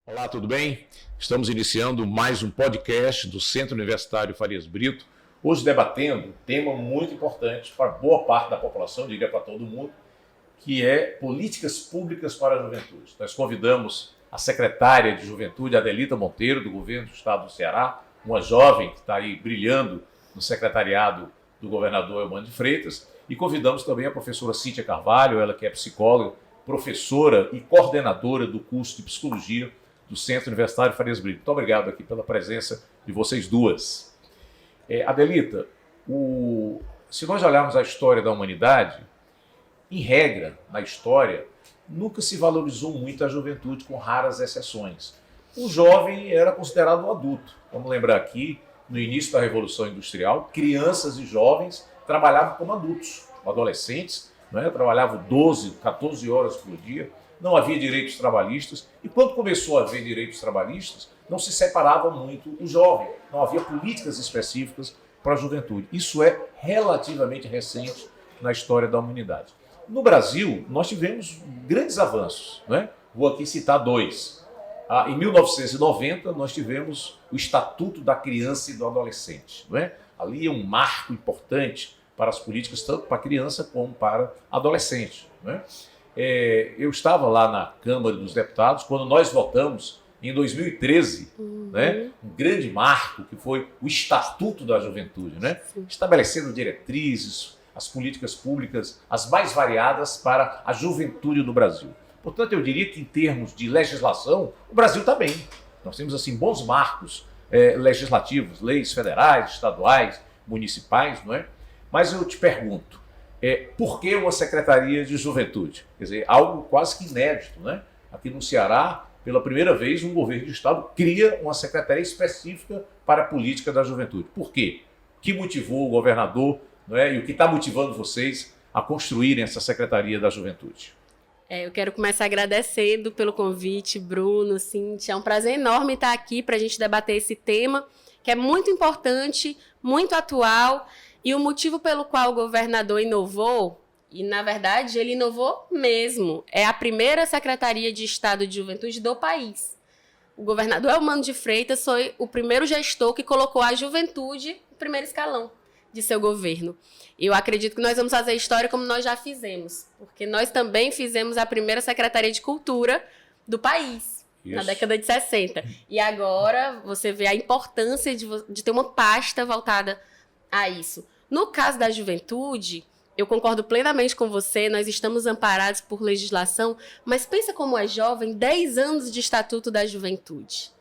Olá, tudo bem? Estamos iniciando mais um podcast do Centro Universitário Farias Brito, hoje debatendo um tema muito importante para boa parte da população, diria para todo mundo, que é políticas públicas para a juventude. Nós convidamos a secretária de Juventude, Adelita Monteiro, do governo do estado do Ceará, uma jovem que está aí brilhando no secretariado do governador Eumano de Freitas, e convidamos também a professora Cíntia Carvalho, ela que é psicóloga, professora e coordenadora do curso de Psicologia do Centro Universitário Farias Brito. Muito obrigado aqui pela presença de vocês duas. Adelita, se nós olharmos a história da humanidade, em regra, na história, nunca se valorizou muito a juventude, com raras exceções. O jovem era considerado um adulto. Vamos lembrar aqui, no início da Revolução Industrial, crianças e jovens trabalhavam como adultos, adolescentes, né? Trabalhavam 12, 14 horas por dia, não havia direitos trabalhistas, e quando começou a haver direitos trabalhistas, não se separava muito o jovem, não havia políticas específicas para a juventude. Isso é relativamente recente na história da humanidade. No Brasil, nós tivemos grandes avanços, né? Vou aqui citar dois. Em 1990, nós tivemos o Estatuto da Criança e do Adolescente, não é? Ali é um marco importante para as políticas, tanto para criança como para adolescente, não é? Eu estava lá na Câmara dos Deputados quando nós votamos em 2013, né, um grande marco que foi o Estatuto da Juventude, né, estabelecendo diretrizes, as políticas públicas as mais variadas para a juventude no Brasil. Portanto, eu diria que em termos de legislação, o Brasil está bem. Nós temos assim bons marcos legislativos, leis federais, estaduais, municipais, não é? Mas eu te pergunto, por que uma Secretaria de Juventude? Quer dizer, algo quase que inédito, né? Aqui no Ceará, pela primeira vez, um governo de estado cria uma secretaria específica para a política da juventude. Por quê? O que motivou o governador, não é? E o que está motivando vocês a construírem essa Secretaria da Juventude? Eu quero começar agradecendo pelo convite, Bruno, Cíntia. É um prazer enorme estar aqui para a gente debater esse tema, que é muito importante, muito atual, e o motivo pelo qual o governador inovou, e na verdade ele inovou mesmo, é a primeira Secretaria de Estado de Juventude do país. O governador Eumano de Freitas foi o primeiro gestor que colocou a juventude no primeiro escalão de seu governo. Eu acredito que nós vamos fazer história como nós já fizemos, porque nós também fizemos a primeira Secretaria de Cultura do país. Isso. Na década de 60. E agora você vê a importância de ter uma pasta voltada a isso. No caso da juventude, eu concordo plenamente com você, nós estamos amparados por legislação, mas pensa como é jovem, 10 anos de Estatuto da Juventude.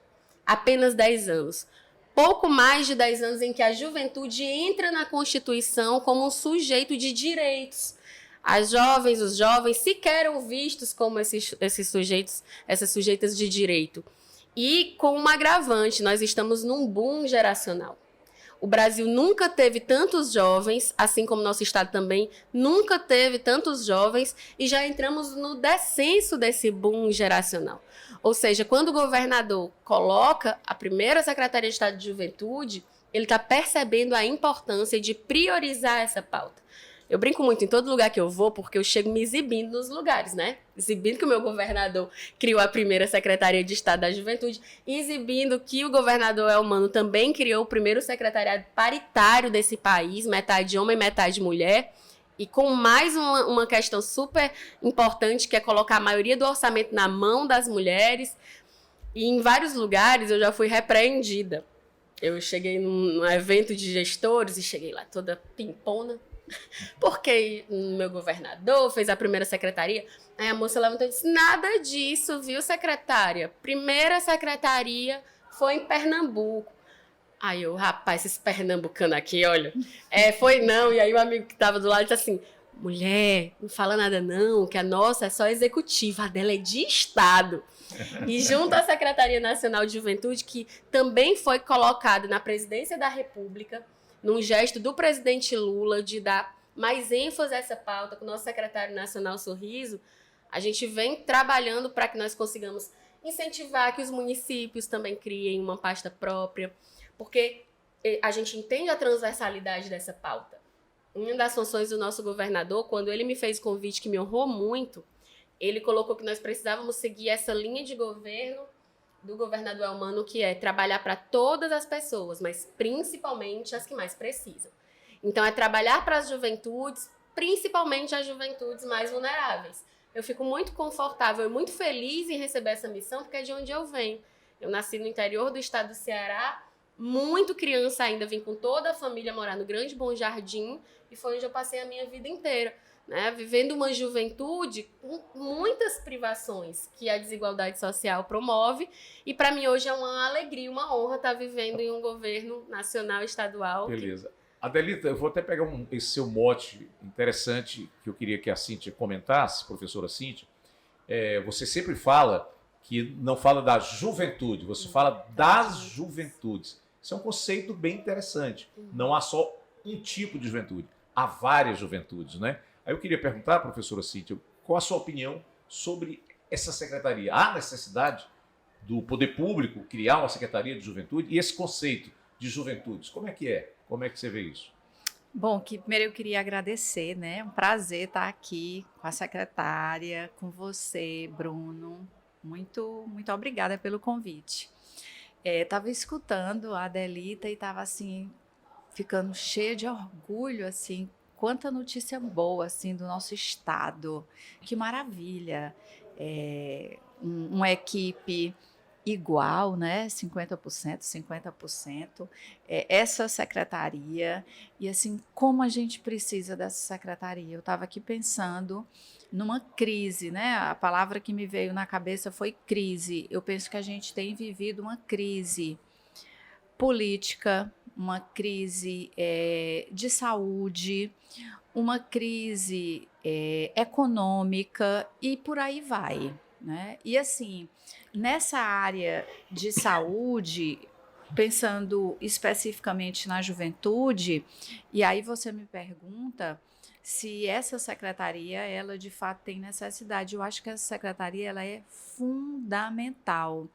Apenas 10 anos. Pouco mais de 10 anos em que a juventude entra na Constituição como um sujeito de direitos. As jovens, os jovens sequer eram vistos como esses sujeitos, essas sujeitas de direito. E com um agravante, nós estamos num boom geracional. O Brasil nunca teve tantos jovens, assim como nosso estado também nunca teve tantos jovens, e já entramos no descenso desse boom geracional. Ou seja, quando o governador coloca a primeira Secretaria de Estado de Juventude, ele está percebendo a importância de priorizar essa pauta. Eu brinco muito em todo lugar que eu vou, porque eu chego me exibindo nos lugares, né? Exibindo que o meu governador criou a primeira Secretaria de Estado da Juventude, exibindo que o governador Eumano também criou o primeiro secretariado paritário desse país, metade homem, metade mulher, e com mais uma questão super importante, que é colocar a maioria do orçamento na mão das mulheres. E em vários lugares eu já fui repreendida. Eu cheguei num evento de gestores e cheguei lá toda pimpona, porque meu governador fez a primeira secretaria. Aí a moça levantou e disse: nada disso, viu, secretária? Primeira secretaria foi em Pernambuco. Aí eu, rapaz, esses pernambucanos aqui, olha, foi não. E aí o amigo que estava do lado disse assim: mulher, não fala nada não, que a nossa é só executiva, a dela é de Estado. E junto à Secretaria Nacional de Juventude, que também foi colocada na presidência da República, num gesto do presidente Lula de dar mais ênfase a essa pauta, com o nosso secretário nacional Sorriso, a gente vem trabalhando para que nós consigamos incentivar que os municípios também criem uma pasta própria, porque a gente entende a transversalidade dessa pauta. uma das funções do nosso governador, quando ele me fez o convite que me honrou muito, ele colocou que nós precisávamos seguir essa linha de governo do governador Elmano, que é trabalhar para todas as pessoas, mas principalmente as que mais precisam. Então, é trabalhar para as juventudes, principalmente as juventudes mais vulneráveis. Eu fico muito confortável e muito feliz em receber essa missão, porque é de onde eu venho. Eu nasci no interior do estado do Ceará, muito criança ainda, vim com toda a família morar no Grande Bom Jardim, e foi onde eu passei a minha vida inteira, né? Vivendo uma juventude com muitas privações que a desigualdade social promove, e para mim hoje é uma alegria, uma honra estar vivendo em um governo nacional e estadual. Beleza. Adelita, eu vou até pegar esse seu mote interessante que eu queria que a Cíntia comentasse, professora Cíntia. Você sempre fala que não fala da juventude, você fala das juventudes. Isso é um conceito bem interessante. Não há só um tipo de juventude, há várias juventudes, né? Aí eu queria perguntar, professora Cíntia, qual a sua opinião sobre essa secretaria? Há necessidade do poder público criar uma secretaria de juventude? E esse conceito de juventudes, como é que é? Como é que você vê isso? Bom, primeiro eu queria agradecer, né? Um prazer estar aqui com a secretária, com você, Bruno. Muito, muito obrigada pelo convite. Estava escutando a Adelita e estava assim, ficando cheia de orgulho, assim, quanta notícia boa, assim, do nosso estado. Que maravilha. Uma equipe igual, né? 50%, 50%. Essa secretaria. E, assim, como a gente precisa dessa secretaria? Eu estava aqui pensando numa crise, né? A palavra que me veio na cabeça foi crise. Eu penso que a gente tem vivido uma crise política, uma crise de saúde, uma crise econômica e por aí vai, né? E assim, nessa área de saúde, pensando especificamente na juventude, e aí você me pergunta se essa secretaria, ela de fato tem necessidade. Eu acho que essa secretaria, ela é fundamental,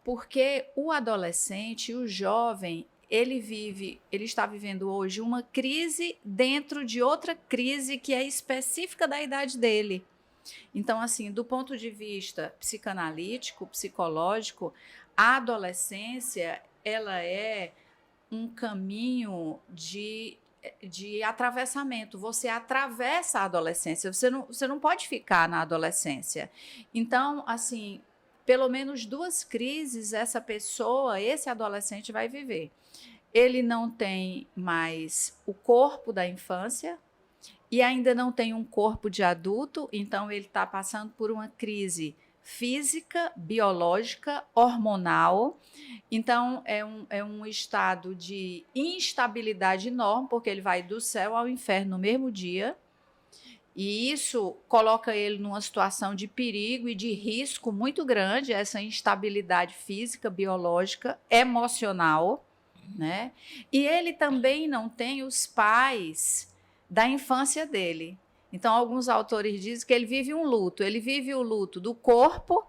porque o adolescente, o jovem, ele está vivendo hoje uma crise dentro de outra crise que é específica da idade dele. Então, assim, do ponto de vista psicanalítico, psicológico, a adolescência, ela é um caminho de atravessamento. Você atravessa a adolescência, você não pode ficar na adolescência. Então, assim, pelo menos 2 crises essa pessoa, esse adolescente vai viver. Ele não tem mais o corpo da infância e ainda não tem um corpo de adulto, então ele está passando por uma crise física, biológica, hormonal. Então, é um estado de instabilidade enorme, porque ele vai do céu ao inferno no mesmo dia. E isso coloca ele numa situação de perigo e de risco muito grande, essa instabilidade física, biológica, emocional, né? E ele também não tem os pais da infância dele. Então, alguns autores dizem que ele vive um luto. Ele vive o luto do corpo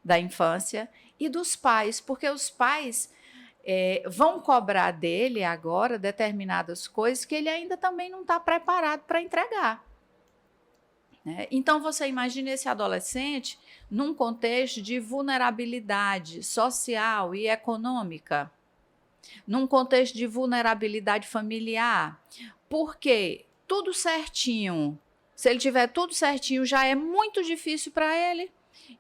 da infância e dos pais, porque os pais vão cobrar dele agora determinadas coisas que ele ainda também não está preparado para entregar. Né? Então, você imagina esse adolescente num contexto de vulnerabilidade social e econômica, num contexto de vulnerabilidade familiar, porque tudo certinho, se ele tiver tudo certinho, já é muito difícil para ele.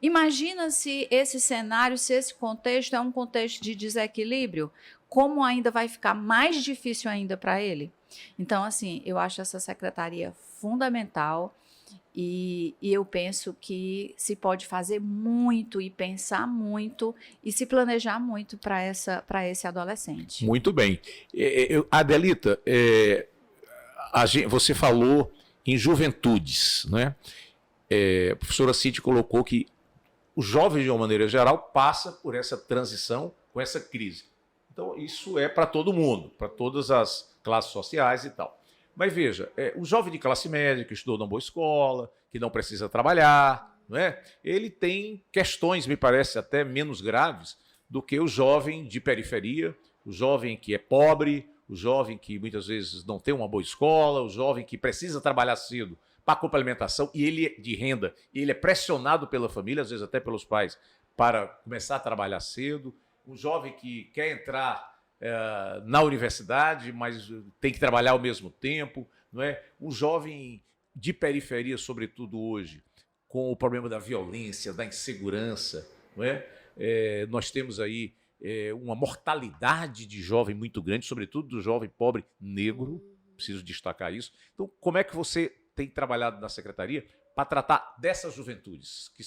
Imagina se esse cenário, se esse contexto é um contexto de desequilíbrio, como ainda vai ficar mais difícil ainda para ele? Então, assim, eu acho essa secretaria fundamental e eu penso que se pode fazer muito e pensar muito e se planejar muito para esse adolescente. Muito bem. Adelita, você falou em juventudes, né? A professora Cíntia colocou que o jovem, de uma maneira geral, passa por essa transição com essa crise. Então, isso é para todo mundo, para todas as classes sociais e tal. Mas veja, o jovem de classe média, que estudou numa boa escola, que não precisa trabalhar, não é? Ele tem questões, me parece, até menos graves do que o jovem de periferia, o jovem que é pobre, o jovem que muitas vezes não tem uma boa escola, o jovem que precisa trabalhar cedo para complementação e ele é de renda, e ele é pressionado pela família, às vezes até pelos pais, para começar a trabalhar cedo, o jovem que quer entrar na universidade, mas tem que trabalhar ao mesmo tempo, não é? O jovem de periferia, sobretudo hoje, com o problema da violência, da insegurança, não é? Nós temos aí uma mortalidade de jovem muito grande, sobretudo do jovem pobre negro, preciso destacar isso. Então, como é que você tem trabalhado na secretaria para tratar dessas juventudes, que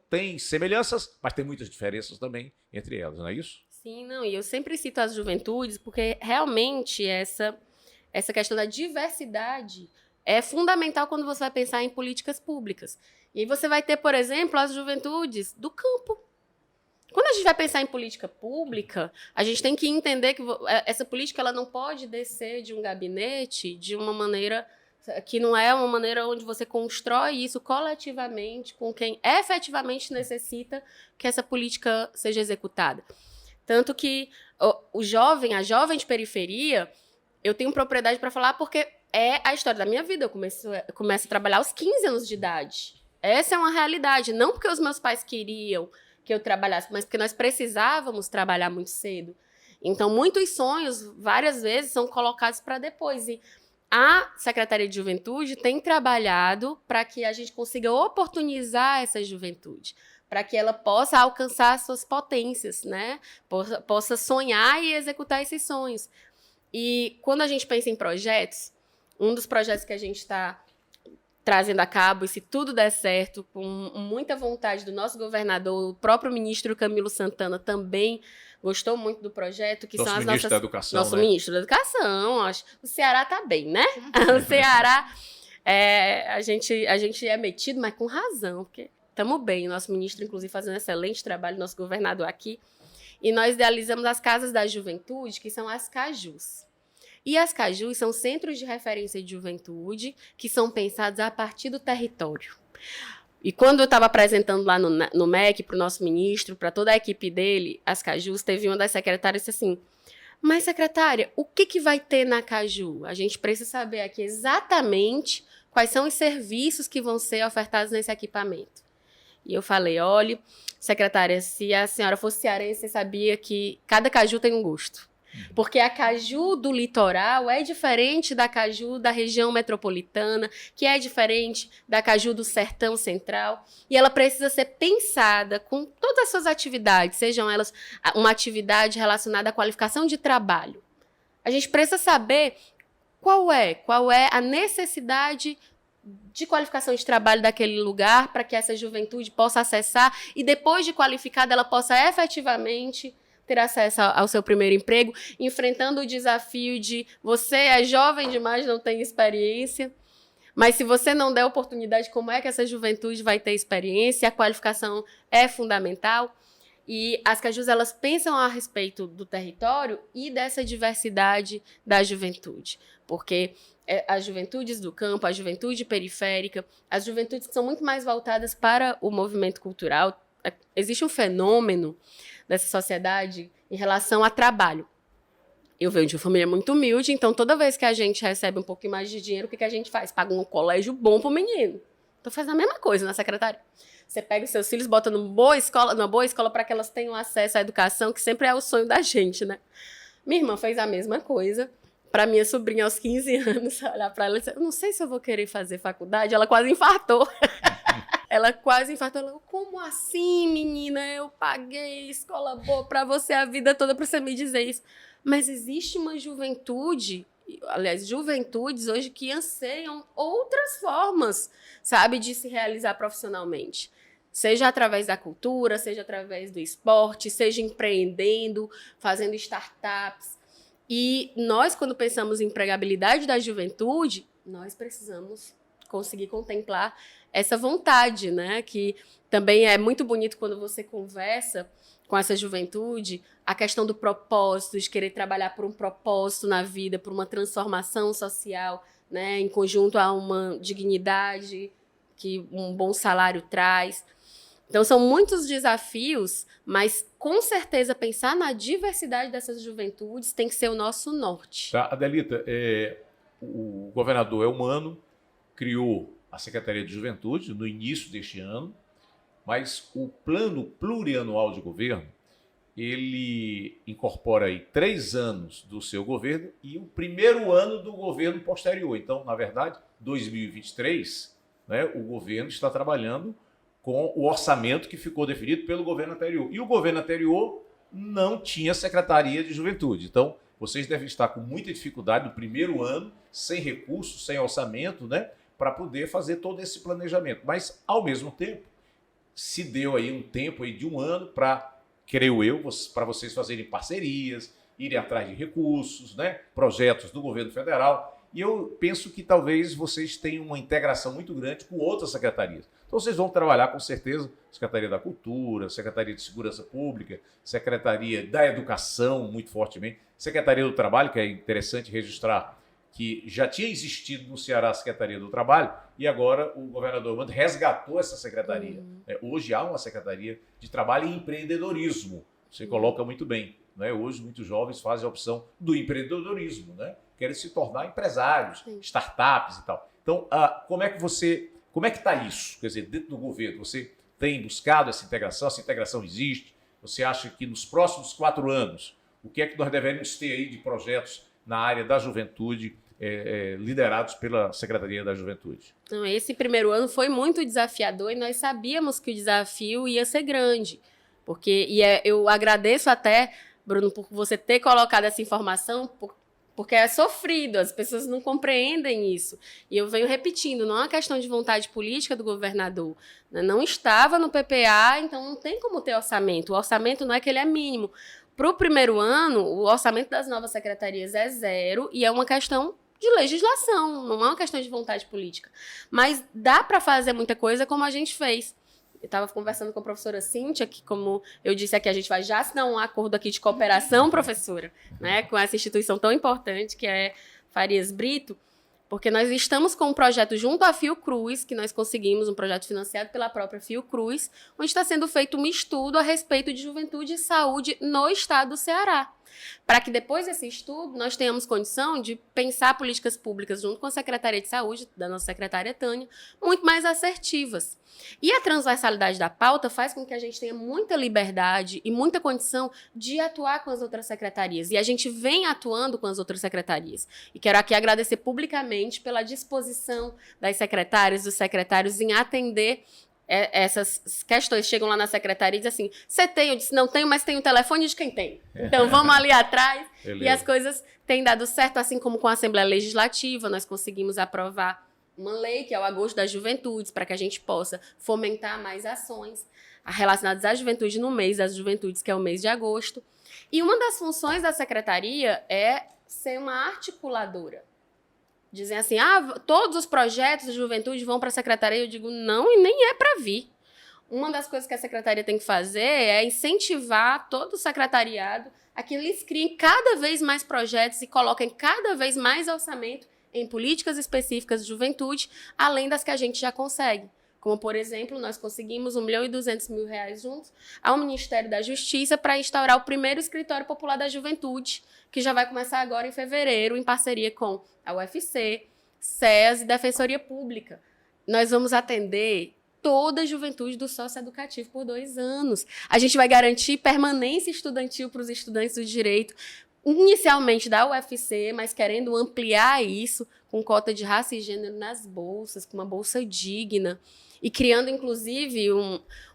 têm semelhanças, mas tem muitas diferenças também entre elas, não é isso? Sim, não, e eu sempre cito as juventudes porque realmente essa questão da diversidade é fundamental quando você vai pensar em políticas públicas. E aí você vai ter, por exemplo, as juventudes do campo. Quando a gente vai pensar em política pública, a gente tem que entender que essa política ela não pode descer de um gabinete de uma maneira que não é uma maneira onde você constrói isso coletivamente com quem efetivamente necessita que essa política seja executada. Tanto que a jovem de periferia, eu tenho propriedade para falar porque é a história da minha vida. Eu começo a trabalhar aos 15 anos de idade. Essa é uma realidade. Não porque os meus pais queriam que eu trabalhasse, mas porque nós precisávamos trabalhar muito cedo. Então, muitos sonhos, várias vezes, são colocados para depois. E a Secretaria de Juventude tem trabalhado para que a gente consiga oportunizar essa juventude, para que ela possa alcançar as suas potências, né? Possa sonhar e executar esses sonhos. E quando a gente pensa em projetos, um dos projetos que a gente está trazendo a cabo, e se tudo der certo, com muita vontade do nosso governador, o próprio ministro Camilo Santana também gostou muito do projeto, que nosso são as ministro nossas... da Educação, Nosso né? ministro da Educação, acho. O Ceará tá bem, né? O Ceará, a gente é metido, mas com razão, porque estamos bem. O nosso ministro, inclusive, fazendo um excelente trabalho, nosso governador aqui. E nós idealizamos as Casas da Juventude, que são as CAJUs. E as CAJUs são centros de referência de juventude que são pensados a partir do território. E quando eu estava apresentando lá no MEC para o nosso ministro, para toda a equipe dele, as CAJUs, teve uma das secretárias que disse assim, mas secretária, o que vai ter na CAJU? A gente precisa saber aqui exatamente quais são os serviços que vão ser ofertados nesse equipamento. E eu falei, olha, secretária, se a senhora fosse cearense, você sabia que cada caju tem um gosto. Porque a caju do litoral é diferente da caju da região metropolitana, que é diferente da caju do sertão central, e ela precisa ser pensada com todas as suas atividades, sejam elas uma atividade relacionada à qualificação de trabalho. A gente precisa saber qual é a necessidade de qualificação de trabalho daquele lugar para que essa juventude possa acessar e depois de qualificada ela possa efetivamente ter acesso ao seu primeiro emprego, enfrentando o desafio de você é jovem demais, não tem experiência, mas se você não der oportunidade, como é que essa juventude vai ter experiência? A qualificação é fundamental. E as CAJUs, elas pensam a respeito do território e dessa diversidade da juventude, porque as juventudes do campo, a juventude periférica, as juventudes que são muito mais voltadas para o movimento cultural, existe um fenômeno dessa sociedade em relação a trabalho. Eu venho de uma família muito humilde, então toda vez que a gente recebe um pouquinho mais de dinheiro, o que a gente faz? Paga um colégio bom pro menino. Então faz a mesma coisa na secretária. Você pega os seus filhos, bota numa boa escola para que elas tenham acesso à educação, que sempre é o sonho da gente, né? Minha irmã fez a mesma coisa. Para minha sobrinha aos 15 anos, olhar para ela e dizer, eu não sei se eu vou querer fazer faculdade. Ela quase infartou. Ela, como assim, menina? Eu paguei escola boa para você a vida toda para você me dizer isso. Mas existe uma juventude, aliás, juventudes hoje que anseiam outras formas, sabe, de se realizar profissionalmente. Seja através da cultura, seja através do esporte, seja empreendendo, fazendo startups. E nós, quando pensamos em empregabilidade da juventude, nós precisamos conseguir contemplar essa vontade, né? Que também é muito bonito quando você conversa com essa juventude, a questão do propósito, de querer trabalhar por um propósito na vida, por uma transformação social, né? Em conjunto a uma dignidade que um bom salário traz. Então, são muitos desafios, mas, com certeza, pensar na diversidade dessas juventudes tem que ser o nosso norte. Tá, Adelita, o governador Elmano criou a Secretaria de Juventude no início deste ano, mas o plano plurianual de governo, ele incorpora aí 3 anos do seu governo e o primeiro ano do governo posterior. Então, na verdade, 2023, né, o governo está trabalhando com o orçamento que ficou definido pelo governo anterior. E o governo anterior não tinha Secretaria de Juventude. Então, vocês devem estar com muita dificuldade no primeiro ano, sem recursos, sem orçamento, né, para poder fazer todo esse planejamento. Mas, ao mesmo tempo, se deu aí um tempo aí de 1 ano para, creio eu, para vocês fazerem parcerias, irem atrás de recursos, né, projetos do governo federal. E eu penso que talvez vocês tenham uma integração muito grande com outras secretarias. Então vocês vão trabalhar com certeza Secretaria da Cultura, Secretaria de Segurança Pública, Secretaria da Educação, muito fortemente, Secretaria do Trabalho, que é interessante registrar que já tinha existido no Ceará a Secretaria do Trabalho e agora o governador Mando resgatou essa secretaria. Hoje há uma Secretaria de Trabalho e Empreendedorismo. Você coloca muito bem. Né? Hoje muitos jovens fazem a opção do empreendedorismo, né? Querem se tornar empresários, startups e tal. Então, como é que está isso? Quer dizer, dentro do governo, você tem buscado essa integração existe? Você acha que nos próximos 4 anos, o que é que nós devemos ter aí de projetos na área da juventude, liderados pela Secretaria da Juventude? Então, esse primeiro ano foi muito desafiador e nós sabíamos que o desafio ia ser grande. Eu agradeço até, Bruno, por você ter colocado essa informação, porque é sofrido, as pessoas não compreendem isso. E eu venho repetindo, não é uma questão de vontade política do governador. Né? Não estava no PPA, então não tem como ter orçamento. O orçamento não é que ele é mínimo. Para o primeiro ano, o orçamento das novas secretarias é 0 e é uma questão de legislação, não é uma questão de vontade política. Mas dá para fazer muita coisa como a gente fez. Eu estava conversando com a professora Cíntia, que, como eu disse aqui, a gente vai já assinar um acordo aqui de cooperação, professora, né, com essa instituição tão importante que é Farias Brito, porque nós estamos com um projeto junto à Fiocruz, que nós conseguimos, um projeto financiado pela própria Fiocruz, onde está sendo feito um estudo a respeito de juventude e saúde no estado do Ceará. Para que depois desse estudo nós tenhamos condição de pensar políticas públicas junto com a Secretaria de Saúde, da nossa secretária Tânia, muito mais assertivas. E a transversalidade da pauta faz com que a gente tenha muita liberdade e muita condição de atuar com as outras secretarias. E a gente vem atuando com as outras secretarias. E quero aqui agradecer publicamente pela disposição das secretárias, dos secretários em atender essas questões. Chegam lá na secretaria e dizem assim, você tem? Eu disse, não tenho, mas tenho o telefone de quem tem. Então, vamos ali atrás. Beleza. E as coisas têm dado certo, assim como com a Assembleia Legislativa, nós conseguimos aprovar uma lei, que é o Agosto das Juventudes, para que a gente possa fomentar mais ações relacionadas à juventude no mês das juventudes, que é o mês de agosto. E uma das funções da secretaria é ser uma articuladora. Dizem assim, todos os projetos de juventude vão para a secretaria. Eu digo, não, e nem é para vir. Uma das coisas que a secretaria tem que fazer é incentivar todo o secretariado a que eles criem cada vez mais projetos e coloquem cada vez mais orçamento em políticas específicas de juventude, além das que a gente já consegue. Como, por exemplo, nós conseguimos R$1.200.000 juntos ao Ministério da Justiça para instaurar o primeiro Escritório Popular da Juventude, que já vai começar agora em fevereiro, em parceria com a UFC, SES e Defensoria Pública. Nós vamos atender toda a juventude do socioeducativo por 2 anos. A gente vai garantir permanência estudantil para os estudantes do direito, inicialmente da UFC, mas querendo ampliar isso com cota de raça e gênero nas bolsas, com uma bolsa digna, e criando, inclusive,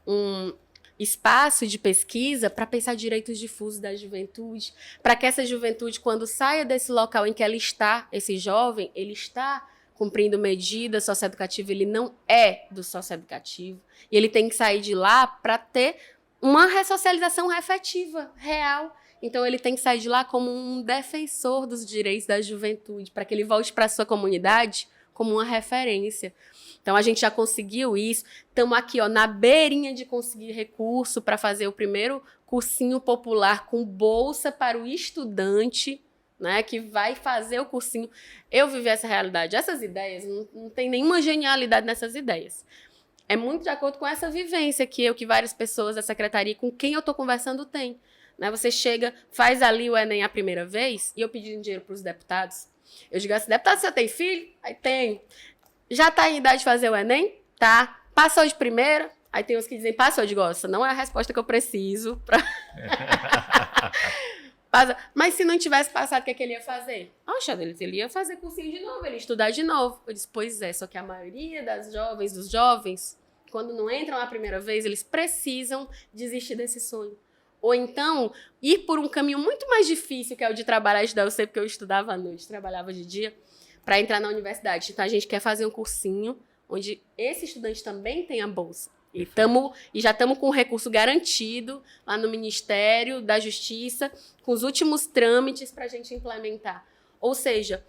um espaço de pesquisa para pensar direitos difusos da juventude, para que essa juventude, quando saia desse local em que ela está, esse jovem, ele está cumprindo medida socioeducativa, ele não é do socioeducativo, e ele tem que sair de lá para ter uma ressocialização efetiva, real. Então, ele tem que sair de lá como um defensor dos direitos da juventude, para que ele volte para a sua comunidade como uma referência. Então, a gente já conseguiu isso. Estamos aqui, na beirinha de conseguir recurso para fazer o primeiro cursinho popular com bolsa para o estudante, né, que vai fazer o cursinho. Eu vivi essa realidade. Essas ideias, não tem nenhuma genialidade nessas ideias. é muito de acordo com essa vivência que várias pessoas da secretaria com quem eu estou conversando têm. Né? Você chega, faz ali o Enem a primeira vez, e eu pedindo dinheiro para os deputados. Eu digo assim, deputado, você tem filho? Aí tenho. Já está em idade de fazer o Enem? Tá. Passou de primeira? Aí tem uns que dizem, passou. Eu digo, essa não é a resposta que eu preciso. Mas se não tivesse passado, o que ele ia fazer? Ele ia fazer cursinho de novo, ele ia estudar de novo. Eu disse, pois é, só que a maioria dos jovens, quando não entram a primeira vez, eles precisam desistir desse sonho. Ou então, ir por um caminho muito mais difícil, que é o de trabalhar e estudar. Eu sei porque eu estudava à noite, trabalhava de dia, para entrar na universidade. Então, a gente quer fazer um cursinho onde esse estudante também tenha bolsa. E já estamos com o recurso garantido lá no Ministério da Justiça, com os últimos trâmites para a gente implementar. Ou seja,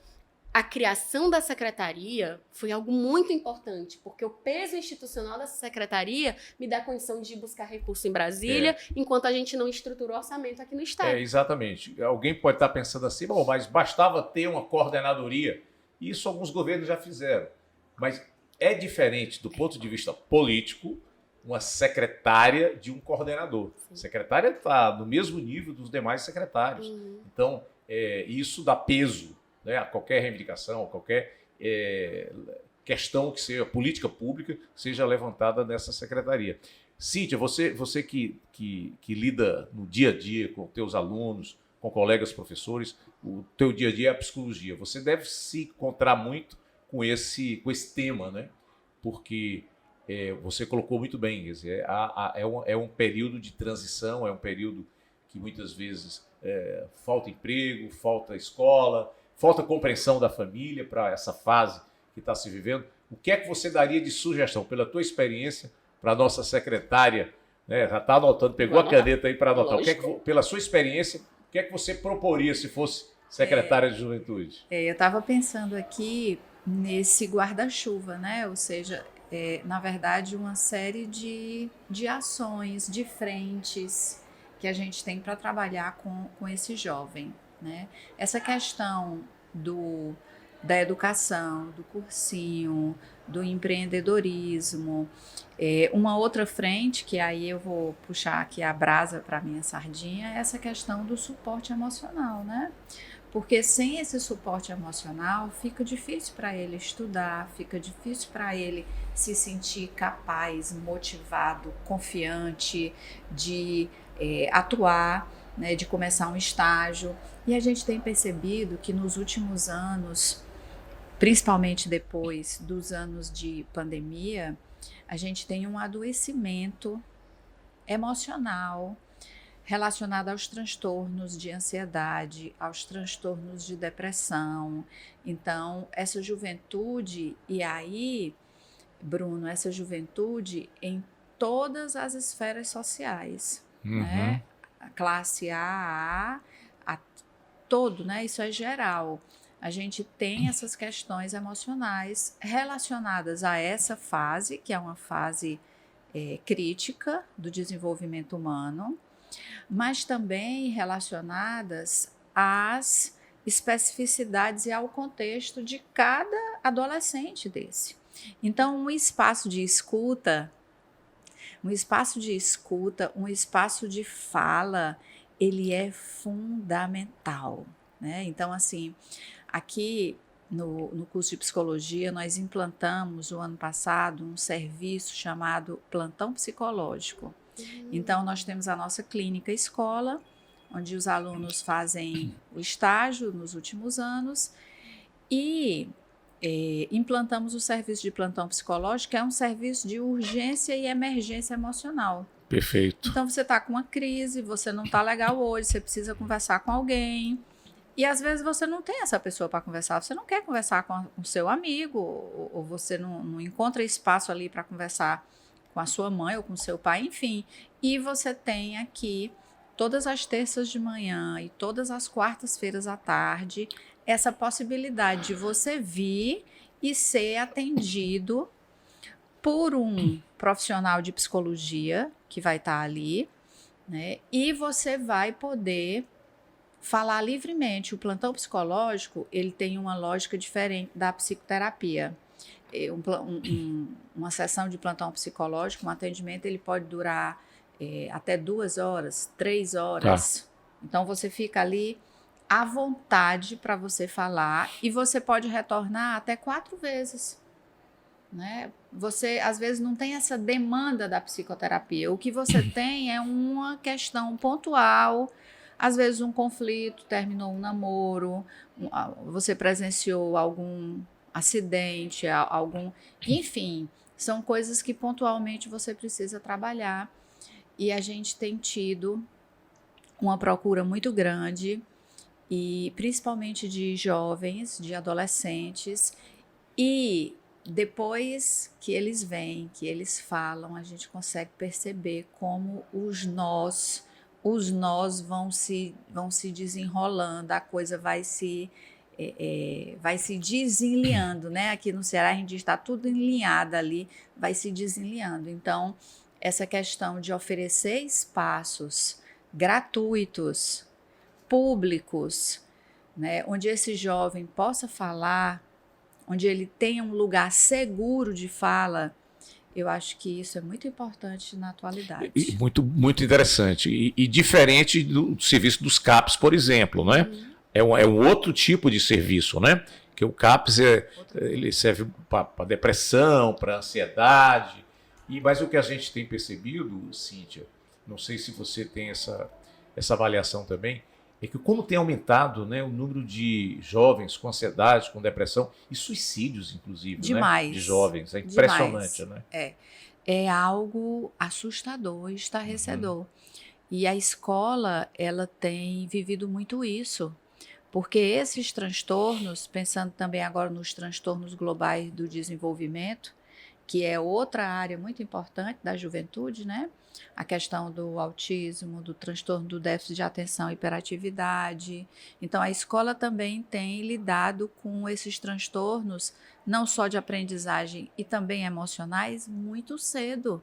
a criação da secretaria foi algo muito importante, porque o peso institucional dessa secretaria me dá condição de buscar recurso em Brasília, enquanto a gente não estrutura o orçamento aqui no Estado. Exatamente. Alguém pode estar pensando assim, bom, mas bastava ter uma coordenadoria. Isso alguns governos já fizeram. Mas é diferente do ponto de vista político uma secretária de um coordenador. Sim. A secretária está no mesmo nível dos demais secretários. Então, isso dá peso, né, a qualquer reivindicação, a qualquer questão que seja política pública, seja levantada nessa secretaria. Cíntia, você que lida no dia a dia com teus alunos, com colegas professores, o teu dia a dia é a psicologia. Você deve se encontrar muito com esse tema, né? Porque você colocou muito bem, quer dizer, é um período de transição, é um período que muitas vezes falta emprego, falta escola, falta compreensão da família para essa fase que está se vivendo. O que é que você daria de sugestão, pela tua experiência, para a nossa secretária, né, já está anotando, pegou a caneta aí para anotar, pela sua experiência, o que é que você proporia se fosse secretária de Juventude? Eu estava pensando aqui nesse guarda-chuva, né? Ou seja, na verdade, uma série de ações, de frentes que a gente tem para trabalhar com esse jovem, né? Essa questão da educação, do cursinho, do empreendedorismo. Uma outra frente, que aí eu vou puxar aqui a brasa para a minha sardinha, é essa questão do suporte emocional, né? Porque sem esse suporte emocional fica difícil para ele estudar, fica difícil para ele se sentir capaz, motivado, confiante de atuar, né, de começar um estágio. E a gente tem percebido que nos últimos anos, principalmente depois dos anos de pandemia, a gente tem um adoecimento emocional relacionado aos transtornos de ansiedade, aos transtornos de depressão. Então, essa juventude, e aí, Bruno, essa juventude em todas as esferas sociais, né? A classe A, todo, né? Isso é geral. A gente tem essas questões emocionais relacionadas a essa fase, que é uma fase crítica do desenvolvimento humano, mas também relacionadas às especificidades e ao contexto de cada adolescente desse. Então, um espaço de escuta, um espaço de fala, ele é fundamental, né? Então, assim, aqui no curso de psicologia, nós implantamos o ano passado um serviço chamado plantão psicológico. Então, nós temos a nossa clínica escola, onde os alunos fazem o estágio nos últimos anos, e implantamos o serviço de plantão psicológico, que é um serviço de urgência e emergência emocional. Perfeito. Então, você está com uma crise, você não está legal hoje, você precisa conversar com alguém, e às vezes você não tem essa pessoa para conversar, você não quer conversar com o seu amigo, ou você não encontra espaço ali para conversar com a sua mãe ou com o seu pai, enfim. E você tem aqui, todas as terças de manhã e todas as quartas-feiras à tarde, essa possibilidade de você vir e ser atendido por um profissional de psicologia que vai estar ali, né? E você vai poder falar livremente. O plantão psicológico, ele tem uma lógica diferente da psicoterapia. uma sessão de plantão psicológico, um atendimento, ele pode durar até 2 horas, 3 horas. Tá. Então, você fica ali à vontade para você falar e você pode retornar até 4 vezes. Né? Você, às vezes, não tem essa demanda da psicoterapia. O que você tem é uma questão pontual, às vezes um conflito, terminou um namoro, você presenciou algum acidente, enfim, são coisas que pontualmente você precisa trabalhar. E a gente tem tido uma procura muito grande, e principalmente de jovens, de adolescentes, e depois que eles vêm, que eles falam, a gente consegue perceber como os nós vão se desenrolando, a coisa vai se desenlinhando, né? Aqui no Ceará a gente está tudo enlinhado ali, vai se desenlinhando. Então, essa questão de oferecer espaços gratuitos, públicos, né? Onde esse jovem possa falar, onde ele tenha um lugar seguro de fala, eu acho que isso é muito importante na atualidade. Muito, muito interessante. E diferente do serviço dos CAPs, por exemplo, né? É um outro tipo de serviço, né? Que o CAPs ele serve para depressão, para ansiedade. Mas o que a gente tem percebido, Cíntia, não sei se você tem essa avaliação também, é que como tem aumentado, né, o número de jovens com ansiedade, com depressão e suicídios, inclusive, demais, né, de jovens. É impressionante, demais. Né? É algo assustador, estarrecedor. E a escola, ela tem vivido muito isso, porque esses transtornos, pensando também agora nos transtornos globais do desenvolvimento, que é outra área muito importante da juventude, né? A questão do autismo, do transtorno do déficit de atenção e hiperatividade. Então, a escola também tem lidado com esses transtornos, não só de aprendizagem e também emocionais, muito cedo.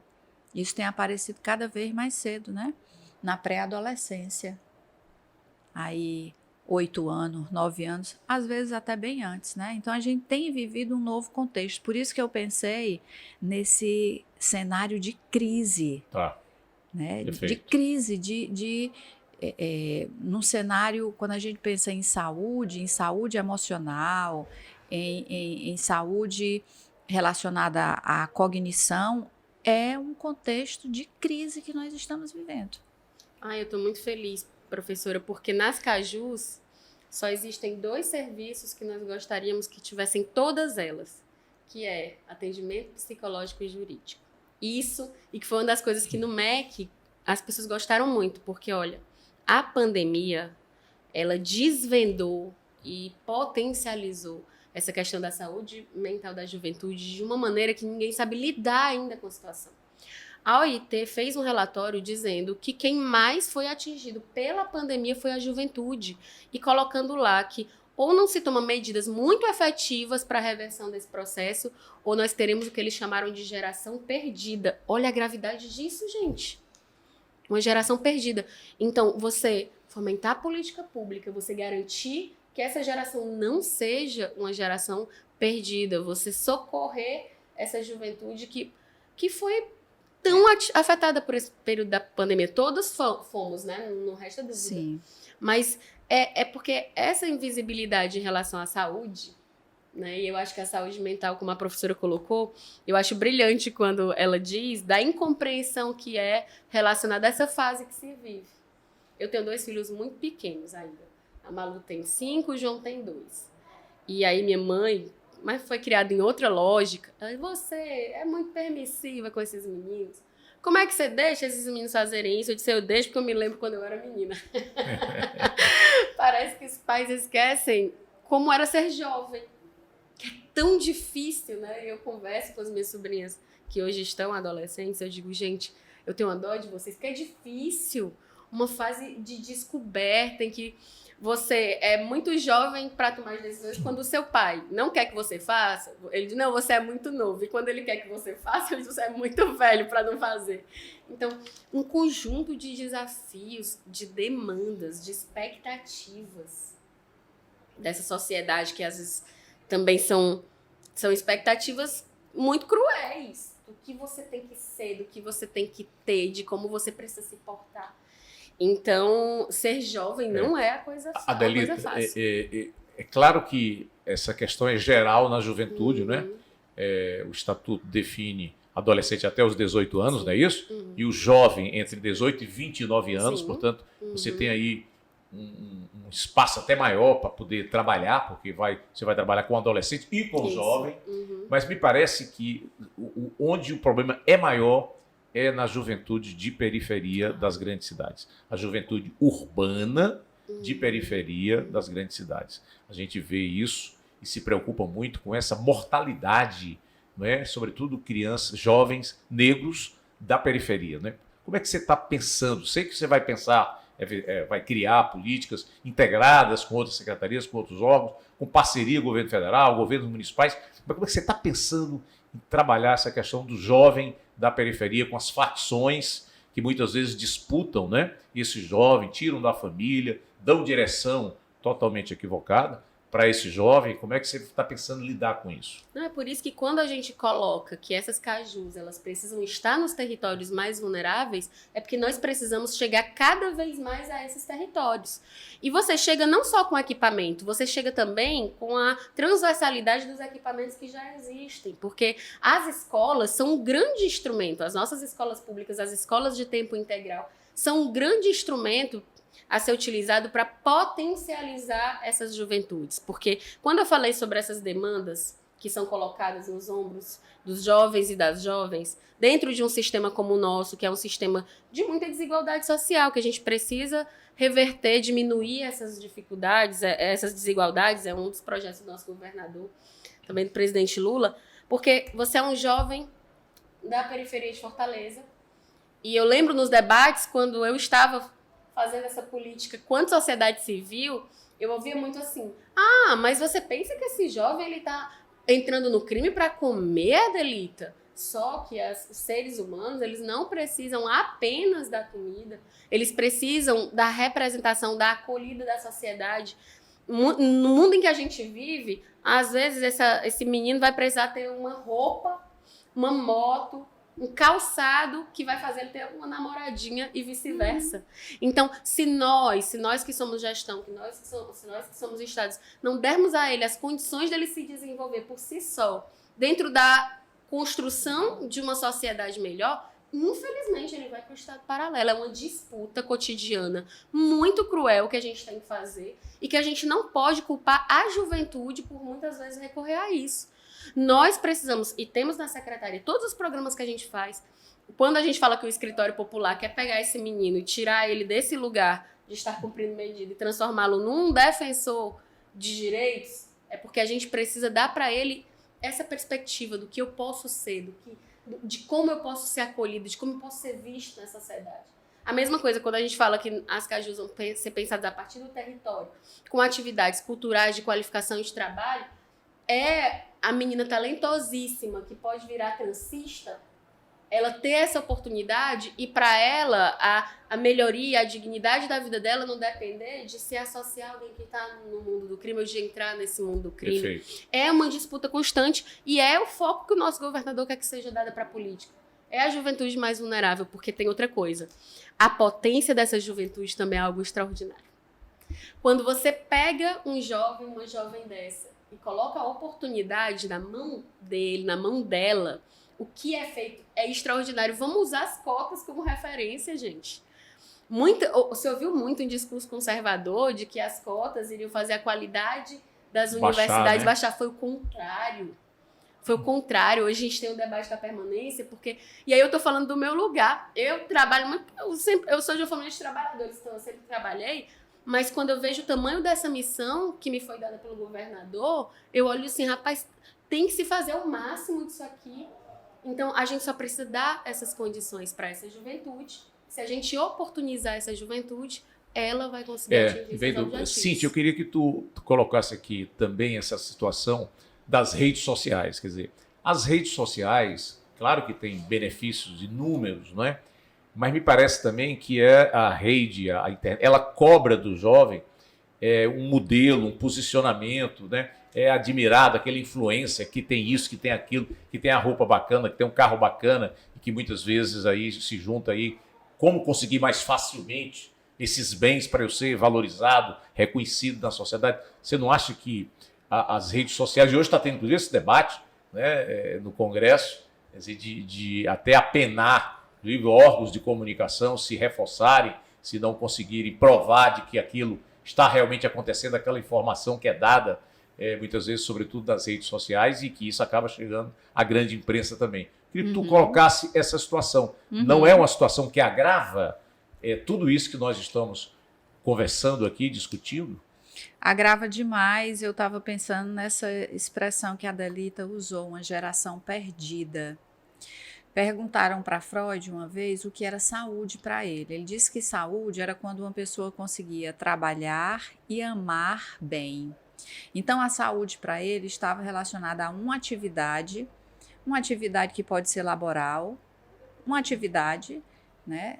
Isso tem aparecido cada vez mais cedo, né? Na pré-adolescência. Aí, 8 anos, 9 anos, às vezes até bem antes, né? Então, a gente tem vivido um novo contexto. Por isso que eu pensei nesse cenário de crise. Tá. Né? De crise, num cenário, quando a gente pensa em saúde emocional, em saúde relacionada à cognição, é um contexto de crise que nós estamos vivendo. Eu estou muito feliz, professora, porque nas Cajus só existem 2 serviços que nós gostaríamos que tivessem todas elas, que é atendimento psicológico e jurídico. Isso, e que foi uma das coisas que no MEC as pessoas gostaram muito, porque, olha, a pandemia, ela desvendou e potencializou essa questão da saúde mental da juventude de uma maneira que ninguém sabe lidar ainda com a situação. A OIT fez um relatório dizendo que quem mais foi atingido pela pandemia foi a juventude, e colocando lá que ou não se tomam medidas muito efetivas para a reversão desse processo, ou nós teremos o que eles chamaram de geração perdida. Olha a gravidade disso, gente. Uma geração perdida. Então, você fomentar a política pública, você garantir que essa geração não seja uma geração perdida, você socorrer essa juventude que foi tão afetada por esse período da pandemia. Todos fomos, né? Não resta dúvida. Sim. Mas é porque essa invisibilidade em relação à saúde, né? E eu acho que a saúde mental, como a professora colocou, eu acho brilhante quando ela diz da incompreensão que é relacionada a essa fase que se vive. Eu tenho 2 filhos muito pequenos ainda. A Malu tem 5, o João tem 2. E aí minha mãe, mas foi criada em outra lógica, você é muito permissiva com esses meninos. Como é que você deixa esses meninos fazerem isso? Eu disse, eu deixo porque eu me lembro quando eu era menina. Parece que os pais esquecem como era ser jovem. Que é tão difícil, né? Eu converso com as minhas sobrinhas que hoje estão adolescentes, eu digo, gente, eu tenho uma dó de vocês, que é difícil. Uma fase de descoberta em que você é muito jovem para tomar as decisões. Quando o seu pai não quer que você faça, ele diz, não, você é muito novo. E quando ele quer que você faça, ele diz, você é muito velho para não fazer. Então, um conjunto de desafios, de demandas, de expectativas dessa sociedade que às vezes também são São expectativas muito cruéis do que você tem que ser, do que você tem que ter, de como você precisa se portar. Então, ser jovem não é a coisa Adelita, fácil. É claro que essa questão é geral na juventude, né? O Estatuto define adolescente até os 18 anos, não é isso? E o jovem entre 18 e 29 anos, Sim. portanto, você tem aí um espaço até maior para poder trabalhar, porque você vai trabalhar com o adolescente e com o jovem, mas me parece que onde o problema é maior é na juventude de periferia das grandes cidades. A juventude urbana de periferia das grandes cidades. A gente vê isso e se preocupa muito com essa mortalidade, não é? Sobretudo crianças, jovens, negros da periferia. Né? Como é que você está pensando? Sei que você vai pensar, vai criar políticas integradas com outras secretarias, com outros órgãos, com parceria com o governo federal, governos municipais, mas como é que você está pensando em trabalhar essa questão do jovem da periferia com as facções que muitas vezes disputam, né? Esse jovem, tiram da família, dão direção totalmente equivocada para esse jovem. Como é que você está pensando em lidar com isso? Não, é por isso que quando a gente coloca que essas cajus elas precisam estar nos territórios mais vulneráveis, é porque nós precisamos chegar cada vez mais a esses territórios. E você chega não só com equipamento, você chega também com a transversalidade dos equipamentos que já existem, porque as escolas são um grande instrumento, as nossas escolas públicas, as escolas de tempo integral, são um grande instrumento a ser utilizado para potencializar essas juventudes. Porque quando eu falei sobre essas demandas que são colocadas nos ombros dos jovens e das jovens, dentro de um sistema como o nosso, que é um sistema de muita desigualdade social, que a gente precisa reverter, diminuir essas dificuldades, essas desigualdades, é um dos projetos do nosso governador, também do presidente Lula, porque você é um jovem da periferia de Fortaleza, e eu lembro nos debates, quando eu estava fazendo essa política quanto sociedade civil, eu ouvia muito assim, mas você pensa que esse jovem ele está entrando no crime para comer, Adelita? Só que os seres humanos, eles não precisam apenas da comida, eles precisam da representação, da acolhida da sociedade. No mundo em que a gente vive, às vezes esse menino vai precisar ter uma roupa, uma moto, um calçado que vai fazer ele ter uma namoradinha e vice-versa. Então, se nós que somos gestão, se nós que somos estados, não dermos a ele as condições dele se desenvolver por si só, dentro da construção de uma sociedade melhor, infelizmente ele vai para o estado paralelo. É uma disputa cotidiana muito cruel que a gente tem que fazer e que a gente não pode culpar a juventude por muitas vezes recorrer a isso. Nós precisamos, e temos na secretaria todos os programas que a gente faz, quando a gente fala que o escritório popular quer pegar esse menino e tirar ele desse lugar de estar cumprindo medida e transformá-lo num defensor de direitos, é porque a gente precisa dar para ele essa perspectiva do que eu posso ser, de como eu posso ser acolhido, de como eu posso ser visto na sociedade. A mesma coisa quando a gente fala que as cajus vão ser pensadas a partir do território, com atividades culturais de qualificação e de trabalho, é a menina talentosíssima que pode virar transista, ela ter essa oportunidade e para ela a melhoria, a dignidade da vida dela não depender de se associar a alguém que está no mundo do crime ou de entrar nesse mundo do crime. Perfeito. É uma disputa constante e é o foco que o nosso governador quer que seja dada para a política. É a juventude mais vulnerável, porque tem outra coisa. A potência dessa juventude também é algo extraordinário. Quando você pega um jovem, uma jovem dessa, e coloca a oportunidade na mão dele, na mão dela, o que é feito é extraordinário. Vamos usar as cotas como referência, gente. Você ouviu muito em discurso conservador de que as cotas iriam fazer a qualidade das universidades baixar. Foi o contrário. Foi o contrário. Hoje a gente tem o debate da permanência, porque... E aí eu tô falando do meu lugar. Eu trabalho muito... Eu sou de uma família de trabalhadores, então eu sempre trabalhei. Mas quando eu vejo o tamanho dessa missão que me foi dada pelo governador, eu olho assim, rapaz, tem que se fazer o máximo disso aqui. Então, a gente só precisa dar essas condições para essa juventude. Se a gente oportunizar essa juventude, ela vai conseguir atingir seus objetivos. Cíntia, eu queria que tu colocasse aqui também essa situação das redes sociais. Quer dizer, as redes sociais, claro que tem benefícios inúmeros, não é? Mas me parece também que a rede, a internet, ela cobra do jovem um modelo, um posicionamento, né? é admirado, aquele influencer que tem isso, que tem aquilo, que tem a roupa bacana, que tem um carro bacana, e que muitas vezes aí se junta aí como conseguir mais facilmente esses bens para eu ser valorizado, reconhecido na sociedade. Você não acha que as redes sociais, e hoje está tendo inclusive esse debate, né, no Congresso, quer dizer, de até apenar, inclusive, órgãos de comunicação se reforçarem, se não conseguirem provar de que aquilo está realmente acontecendo, aquela informação que é dada, muitas vezes, sobretudo nas redes sociais, e que isso acaba chegando à grande imprensa também. Queria que tu colocasse essa situação. Não é uma situação que agrava tudo isso que nós estamos conversando aqui, discutindo? Agrava demais. Eu estava pensando nessa expressão que a Adelita usou, uma geração perdida. Perguntaram para Freud uma vez o que era saúde para ele. Ele disse que saúde era quando uma pessoa conseguia trabalhar e amar bem. Então, a saúde para ele estava relacionada a uma atividade que pode ser laboral, uma atividade, né?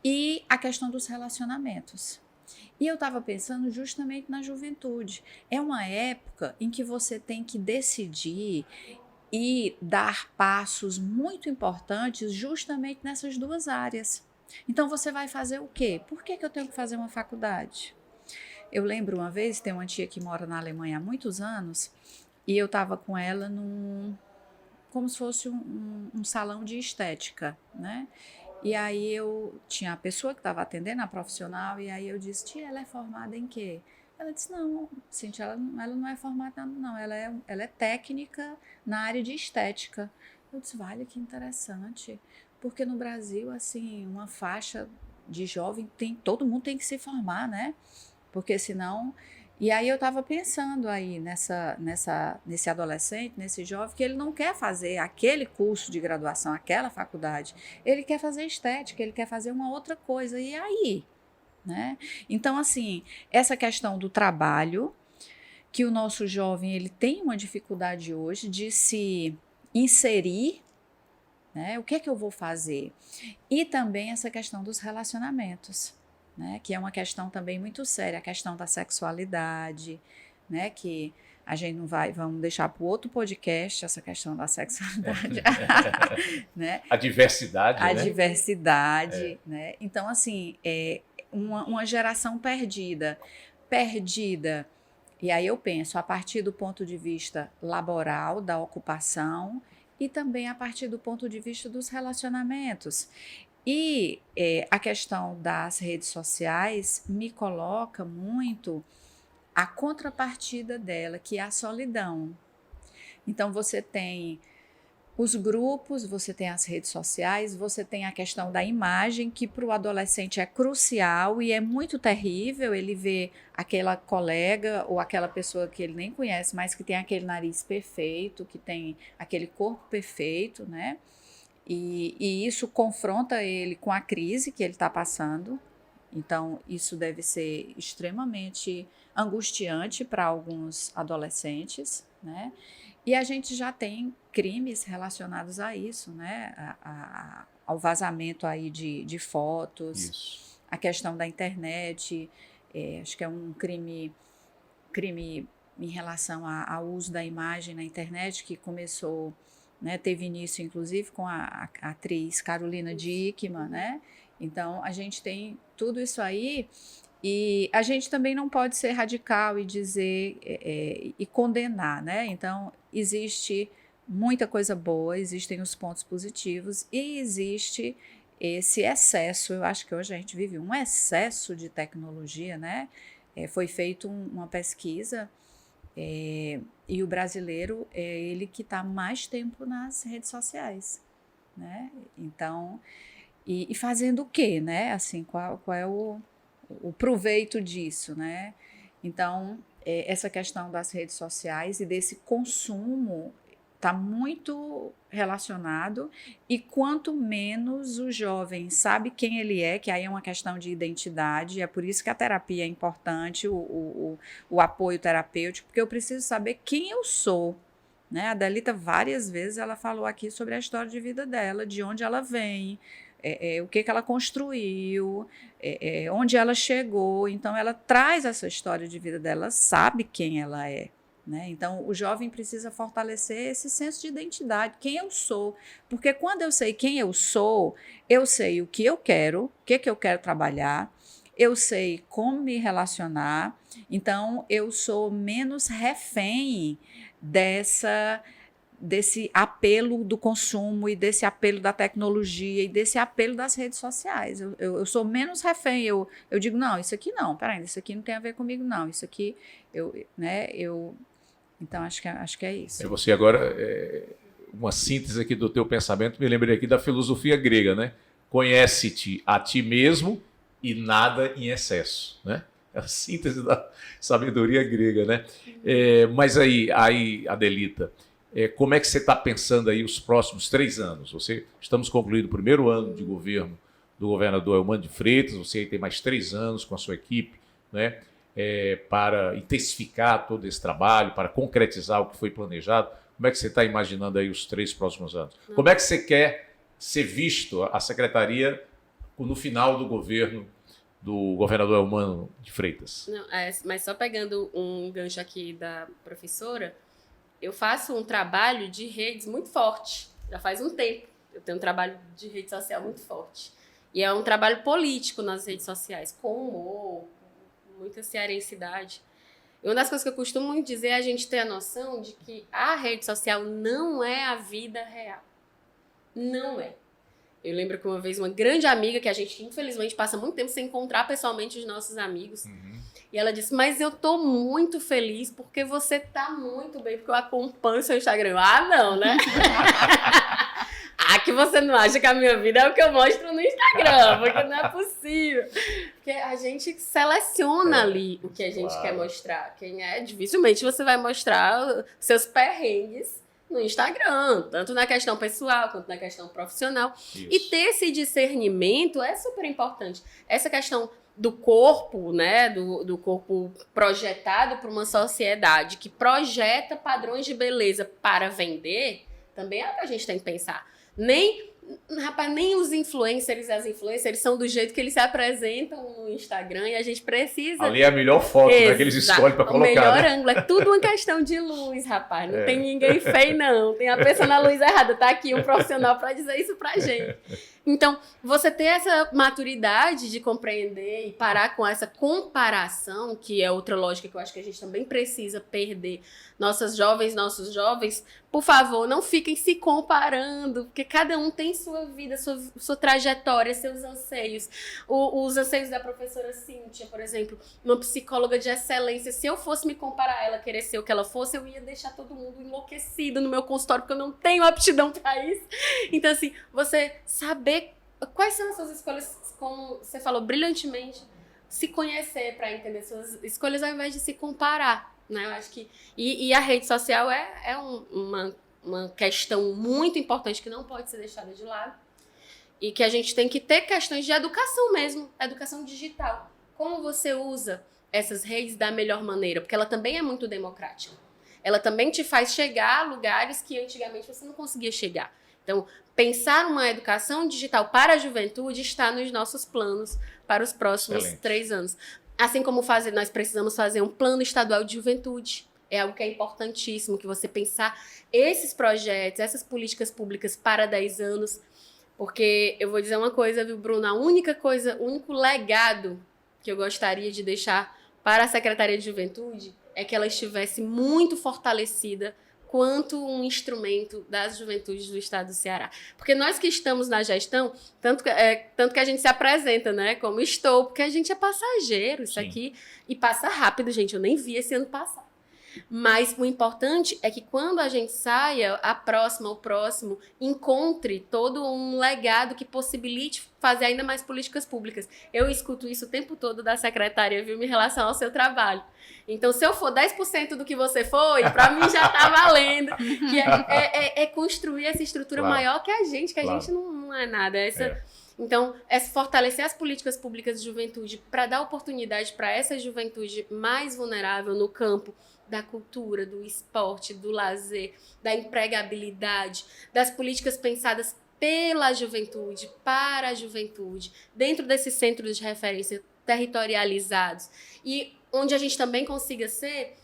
E a questão dos relacionamentos. E eu estava pensando justamente na juventude. É uma época em que você tem que decidir e dar passos muito importantes justamente nessas duas áreas. Então, você vai fazer o quê? Por que eu tenho que fazer uma faculdade? Eu lembro uma vez, tem uma tia que mora na Alemanha há muitos anos, e eu estava com ela como se fosse um salão de estética, né? E aí eu tinha a pessoa que estava atendendo, a profissional, e aí eu disse, tia, ela é formada em quê? Ela disse, não, Cíntia, ela não é formada não, ela é técnica na área de estética. Eu disse, vale, que interessante, porque no Brasil, assim, uma faixa de jovem, todo mundo tem que se formar, né? Porque senão... E aí eu estava pensando aí nesse adolescente, nesse jovem, que ele não quer fazer aquele curso de graduação, aquela faculdade. Ele quer fazer estética, ele quer fazer uma outra coisa. E aí? Né? Então, assim, essa questão do trabalho, que o nosso jovem ele tem uma dificuldade hoje de se inserir, né? O que é que eu vou fazer? E também essa questão dos relacionamentos, né, que é uma questão também muito séria, a questão da sexualidade, né, que a gente não vamos deixar para o outro podcast essa questão da sexualidade. Né? A diversidade, a né? diversidade, né? Então, assim, uma geração perdida, e aí eu penso a partir do ponto de vista laboral, da ocupação, e também a partir do ponto de vista dos relacionamentos. E a questão das redes sociais me coloca muito a contrapartida dela, que é a solidão. Então, você tem os grupos, você tem as redes sociais, você tem a questão da imagem, que para o adolescente é crucial e é muito terrível ele ver aquela colega ou aquela pessoa que ele nem conhece, mas que tem aquele nariz perfeito, que tem aquele corpo perfeito, né? E isso confronta ele com a crise que ele está passando. Então, isso deve ser extremamente angustiante para alguns adolescentes, né? E a gente já tem crimes relacionados a isso, né? Ao vazamento aí de fotos, isso. A questão da internet, acho que é um crime em relação ao uso da imagem na internet, que começou... Né, teve início, inclusive, com a atriz Carolina Dickmann, né? Então, a gente tem tudo isso aí e a gente também não pode ser radical e dizer e condenar, né? Então, existe muita coisa boa, existem os pontos positivos e existe esse excesso. Eu acho que hoje a gente vive um excesso de tecnologia, né? Foi feita uma pesquisa... e o brasileiro é ele que está mais tempo nas redes sociais, né? Então, e fazendo o quê, né? Assim, qual é o proveito disso, né? Então, essa questão das redes sociais e desse consumo está muito relacionado, e quanto menos o jovem sabe quem ele é, que aí é uma questão de identidade, é por isso que a terapia é importante, o apoio terapêutico, porque eu preciso saber quem eu sou, né? A Adelita várias vezes ela falou aqui sobre a história de vida dela, de onde ela vem, o que ela construiu, onde ela chegou. Então ela traz essa história de vida dela, sabe quem ela é, né? Então, o jovem precisa fortalecer esse senso de identidade, quem eu sou. Porque quando eu sei quem eu sou, eu sei o que eu quero, o que eu quero trabalhar, eu sei como me relacionar, então eu sou menos refém desse apelo do consumo e desse apelo da tecnologia e desse apelo das redes sociais. Eu sou menos refém. Eu digo, não, isso aqui não, peraí, isso aqui não tem a ver comigo, não. Isso aqui, então, acho que é isso. Você agora, uma síntese aqui do teu pensamento, me lembrei aqui da filosofia grega, né? Conhece-te a ti mesmo e nada em excesso, né? É a síntese da sabedoria grega, né? Mas aí, Adelita, como é que você está pensando aí os próximos 3 anos? Estamos concluindo o primeiro ano de governo do governador Eumano de Freitas, você tem mais 3 anos com a sua equipe, né? Para intensificar todo esse trabalho, para concretizar o que foi planejado. Como é que você está imaginando aí os 3 próximos anos? Como é que você quer ser visto a secretaria no final do governo do governador Eumano de Freitas? Não, mas só pegando um gancho aqui da professora, eu faço um trabalho de redes muito forte. Já faz um tempo. Eu tenho um trabalho de rede social muito forte. E é um trabalho político nas redes sociais, com humor, com muita cearensidade. E uma das coisas que eu costumo muito dizer é a gente ter a noção de que a rede social não é a vida real. Não é. Eu lembro que uma vez uma grande amiga, que a gente infelizmente passa muito tempo sem encontrar pessoalmente os nossos amigos, e ela disse, mas eu tô muito feliz porque você tá muito bem, porque eu acompanho o seu Instagram. Ah, não, né? Que você não acha que a minha vida é o que eu mostro no Instagram, porque não é possível. Porque a gente seleciona ali o que a gente quer mostrar. Dificilmente você vai mostrar seus perrengues no Instagram, tanto na questão pessoal quanto na questão profissional. Isso. E ter esse discernimento é super importante. Essa questão do corpo, né, do corpo projetado para uma sociedade que projeta padrões de beleza para vender, também é o que a gente tem que pensar. Nem os influencers e as influencers são do jeito que eles se apresentam no Instagram e a gente precisa... Ali é a melhor foto, né, que eles escolhem para colocar. O melhor ângulo. É tudo uma questão de luz, rapaz. Não tem ninguém feio, não. Tem a pessoa na luz errada. Tá aqui um profissional para dizer isso pra gente. Então, você ter essa maturidade de compreender e parar com essa comparação, que é outra lógica que eu acho que a gente também precisa perder. Nossos jovens, por favor, não fiquem se comparando, porque cada um tem sua vida, sua trajetória, seus anseios. Os anseios da professora Cíntia, por exemplo, uma psicóloga de excelência, se eu fosse me comparar a ela, querer ser o que ela fosse, eu ia deixar todo mundo enlouquecido no meu consultório, porque eu não tenho aptidão para isso. Então, assim, você saber quais são as suas escolhas, como você falou brilhantemente, se conhecer para entender suas escolhas ao invés de se comparar, né? Eu acho que e a rede social é uma questão muito importante que não pode ser deixada de lado e que a gente tem que ter questões de educação mesmo, educação digital. Como você usa essas redes da melhor maneira, porque ela também é muito democrática. Ela também te faz chegar a lugares que antigamente você não conseguia chegar. Então, pensar uma educação digital para a juventude está nos nossos planos para os próximos 3 anos. Assim como nós precisamos fazer um plano estadual de juventude. É algo que é importantíssimo, que você pensar esses projetos, essas políticas públicas para 10 anos. Porque eu vou dizer uma coisa, viu, Bruno? O único legado que eu gostaria de deixar para a Secretaria de Juventude é que ela estivesse muito fortalecida quanto um instrumento das juventudes do estado do Ceará. Porque nós que estamos na gestão, tanto que a gente se apresenta, né, como estou, porque a gente é passageiro, isso aqui, e passa rápido, gente, eu nem vi esse ano passar. Mas o importante é que quando a gente saia, o próximo, encontre todo um legado que possibilite fazer ainda mais políticas públicas. Eu escuto isso o tempo todo da secretária, viu, em relação ao seu trabalho. Então, se eu for 10% do que você foi, para mim já está valendo. Que é construir essa estrutura maior que a gente não é nada. Então, é fortalecer as políticas públicas de juventude para dar oportunidade para essa juventude mais vulnerável no campo da cultura, do esporte, do lazer, da empregabilidade, das políticas pensadas pela juventude, para a juventude, dentro desses centros de referência territorializados e onde a gente também consiga ser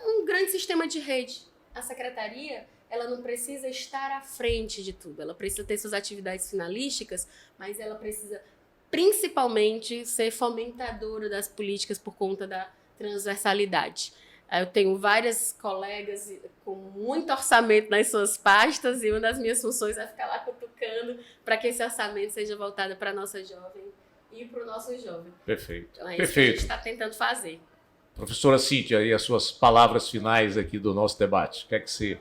um grande sistema de rede. A secretaria, ela não precisa estar à frente de tudo. Ela precisa ter suas atividades finalísticas, mas ela precisa principalmente ser fomentadora das políticas por conta da transversalidade. Eu tenho várias colegas com muito orçamento nas suas pastas e uma das minhas funções é ficar lá cutucando para que esse orçamento seja voltado para a nossa jovem e para o nosso jovem. Perfeito. Então é isso Perfeito. que a gente está tentando fazer. Professora Cíntia, e as suas palavras finais aqui do nosso debate? O que é que você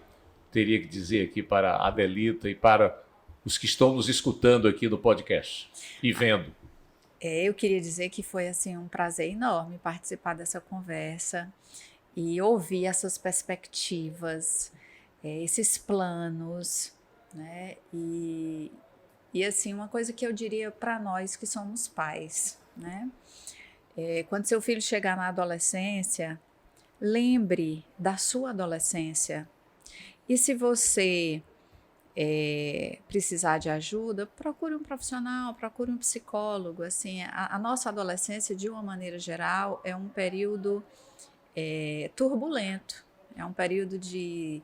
teria que dizer aqui para a Adelita e para os que estão nos escutando aqui no podcast e vendo? Eu queria dizer que foi assim um prazer enorme participar dessa conversa e ouvir essas perspectivas, esses planos, né? E assim, uma coisa que eu diria para nós que somos pais, né? Quando seu filho chegar na adolescência, lembre da sua adolescência. E se você precisar de ajuda, procure um profissional, procure um psicólogo. Assim, a nossa adolescência, de uma maneira geral, é um período turbulento, é um período de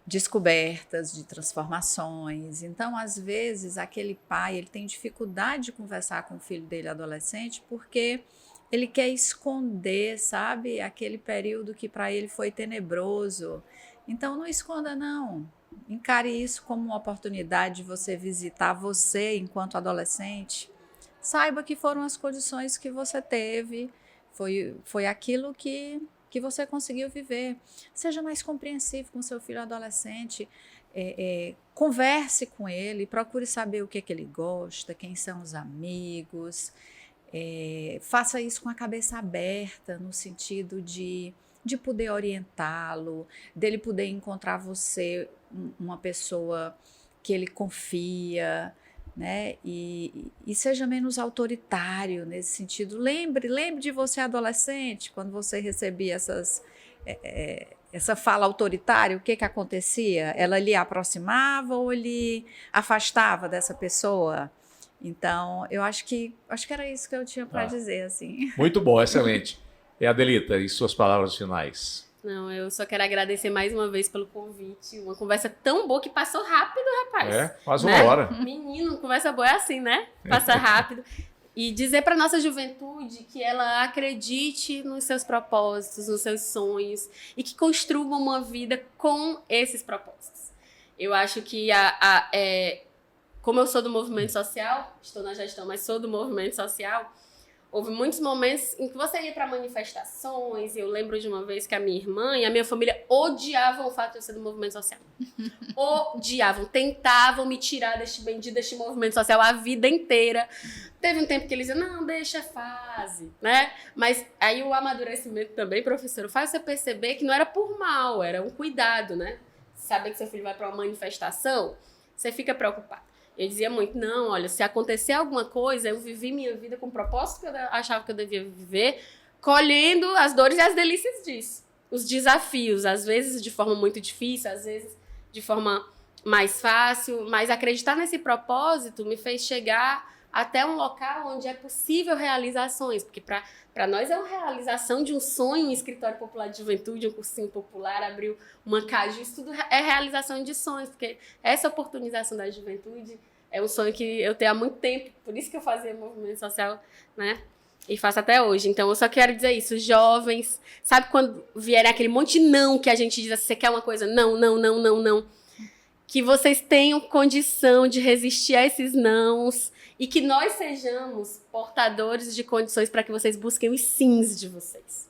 descobertas, de transformações. Então, às vezes, aquele pai ele tem dificuldade de conversar com o filho dele adolescente porque ele quer esconder, sabe, aquele período que para ele foi tenebroso. Então, não esconda, não. Encare isso como uma oportunidade de você visitar você enquanto adolescente. Saiba que foram as condições que você teve, foi aquilo que você conseguiu viver. Seja mais compreensivo com seu filho adolescente, converse com ele, procure saber o que ele gosta, quem são os amigos, faça isso com a cabeça aberta, no sentido de poder orientá-lo, dele poder encontrar você uma pessoa que ele confia, né? E seja menos autoritário nesse sentido. Lembre de você adolescente, quando você recebia essa fala autoritária, o que acontecia? Ela lhe aproximava ou lhe afastava dessa pessoa? Então, eu acho que era isso que eu tinha para dizer, assim. Muito bom, excelente. E Adelita, e suas palavras finais? Não, eu só quero agradecer mais uma vez pelo convite. Uma conversa tão boa que passou rápido, rapaz. Quase uma hora. Menino, conversa boa é assim, né? Passa rápido. E dizer para nossa juventude que ela acredite nos seus propósitos, nos seus sonhos e que construa uma vida com esses propósitos. Eu acho que como eu sou do movimento social, estou na gestão, mas sou do movimento social, houve muitos momentos em que você ia para manifestações, e eu lembro de uma vez que a minha irmã e a minha família odiavam o fato de eu ser do movimento social. Odiavam, tentavam me tirar deste movimento social a vida inteira. Teve um tempo que eles diziam, não, deixa a fase, né? Mas aí o amadurecimento também, professor, faz você perceber que não era por mal, era um cuidado, né? Saber que seu filho vai para uma manifestação, você fica preocupado. Eu dizia muito, não, olha, se acontecer alguma coisa, eu vivi minha vida com o propósito que eu achava que eu devia viver, colhendo as dores e as delícias disso. Os desafios, às vezes de forma muito difícil, às vezes de forma mais fácil, mas acreditar nesse propósito me fez chegar até um local onde é possível realizações, porque para nós é uma realização de um sonho, um escritório popular de juventude, um cursinho popular, abrir uma CAJU, isso tudo é realização de sonhos, porque essa oportunização da juventude é um sonho que eu tenho há muito tempo, por isso que eu fazia movimento social, né? E faço até hoje. Então, eu só quero dizer isso, jovens, sabe quando vier aquele monte de não que a gente diz, você quer uma coisa? Não, não, não, não, não. Que vocês tenham condição de resistir a esses nãos e que nós sejamos portadores de condições para que vocês busquem os sims de vocês.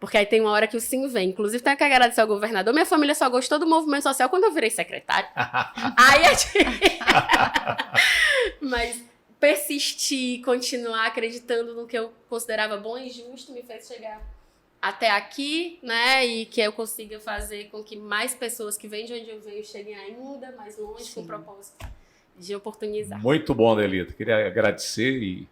Porque aí tem uma hora que o sim vem. Inclusive, tenho que agradecer ao governador. Minha família só gostou do movimento social quando eu virei secretária. Aí a gente... Mas persistir, continuar acreditando no que eu considerava bom e justo me fez chegar até aqui, né? E que eu consiga fazer com que mais pessoas que vêm de onde eu venho cheguem ainda mais longe. Sim. Com o propósito de oportunizar. Muito bom, Adelita. Queria agradecer e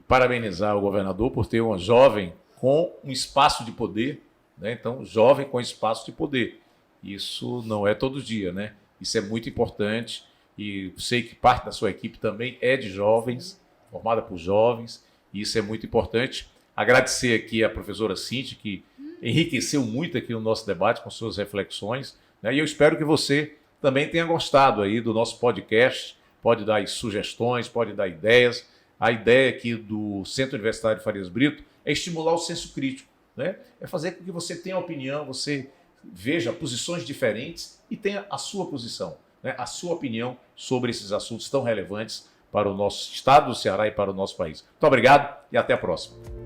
parabenizar o governador por ter uma jovem com um espaço de poder, né? Então, jovem com espaço de poder. Isso não é todo dia, né? Isso é muito importante e sei que parte da sua equipe também é de jovens, formada por jovens, e isso é muito importante. Agradecer aqui a professora Cíntia, que enriqueceu muito aqui o nosso debate com suas reflexões, né? E eu espero que você também tenha gostado aí do nosso podcast, pode dar sugestões, pode dar ideias. A ideia aqui do Centro Universitário Farias Brito é estimular o senso crítico, né? É fazer com que você tenha opinião, você veja posições diferentes e tenha a sua posição, né? A sua opinião sobre esses assuntos tão relevantes para o nosso estado do Ceará e para o nosso país. Muito obrigado e até a próxima.